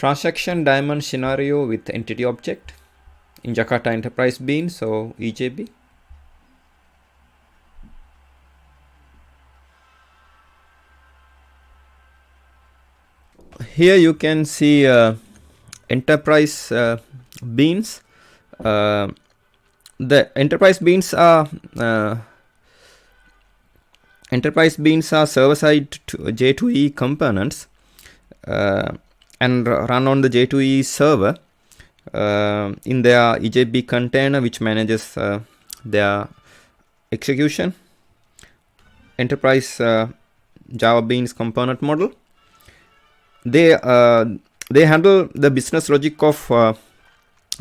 transaction diamond scenario with entity object in Jakarta Enterprise Beans, so EJB. Here you can see enterprise beans. The enterprise beans are server-side J2E components and run on the J2E server in their EJB container, which manages their execution. Enterprise Java Beans component model. They handle the business logic of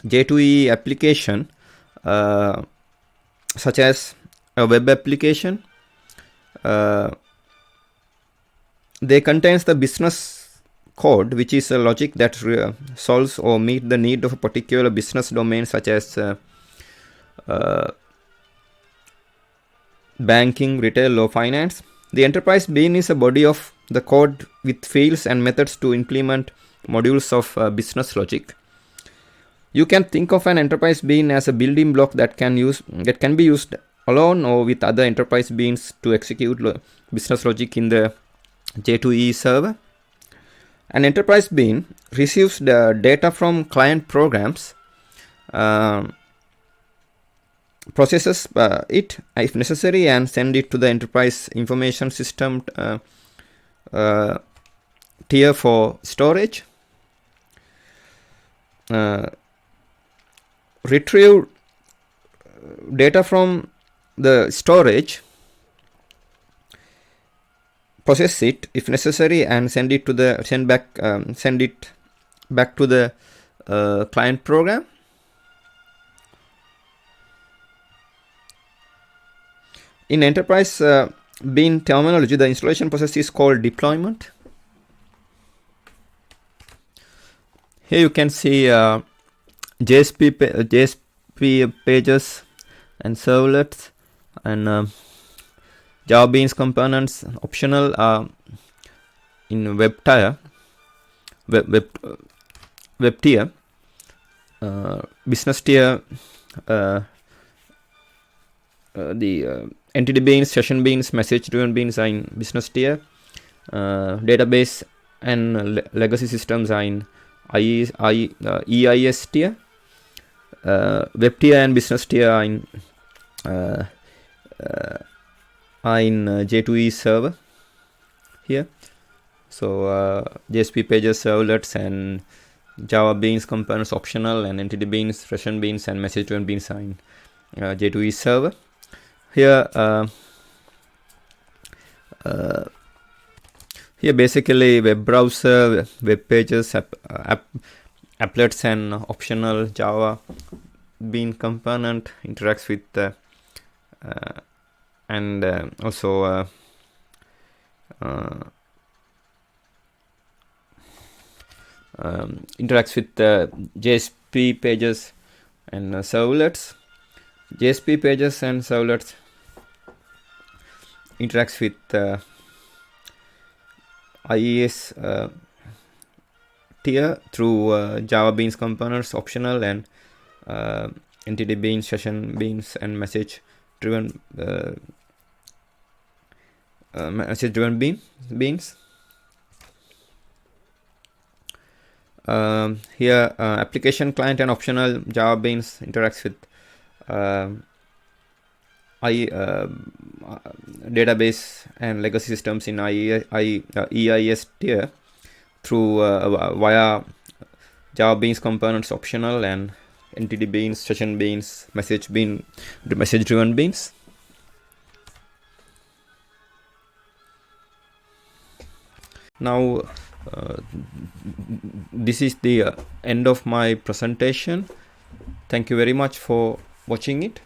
J2E application, such as a web application. They contains the business code, which is a logic that solves or meet the need of a particular business domain, such as banking, retail, or finance. The enterprise bean is a body of the code with fields and methods to implement modules of business logic. You can think of an enterprise bean as a building block that can be used alone or with other enterprise beans to execute business logic in the J2E server. An enterprise bean receives the data from client programs, processes it if necessary, and send it to the enterprise information system tier for storage. Retrieve data from the storage, process it if necessary, and send it back to the client program. In enterprise bean terminology, the installation process is called deployment. Here you can see JSP pages and servlets, and Java Beans components optional in web tier, business tier, the entity beans, session beans, message driven beans are in business tier. Database and legacy systems are in EIS tier. Web tier and business tier are in J2E server here. So JSP pages, servlets, and Java Beans components optional, and entity beans, session beans, and message driven beans are in J2E server. Here basically web browser, web pages, applets, and optional Java Bean component interacts with also interacts with JSP pages and servlets. JSP pages and servlets interacts with IES tier through Java Beans components optional, and entity beans, session beans, and message driven beans. Here application client and optional Java Beans interacts with database and legacy systems in EIS tier through via Java Beans components optional, and entity beans, session beans, message driven beans. Now this is the end of my presentation. Thank you very much for watching it.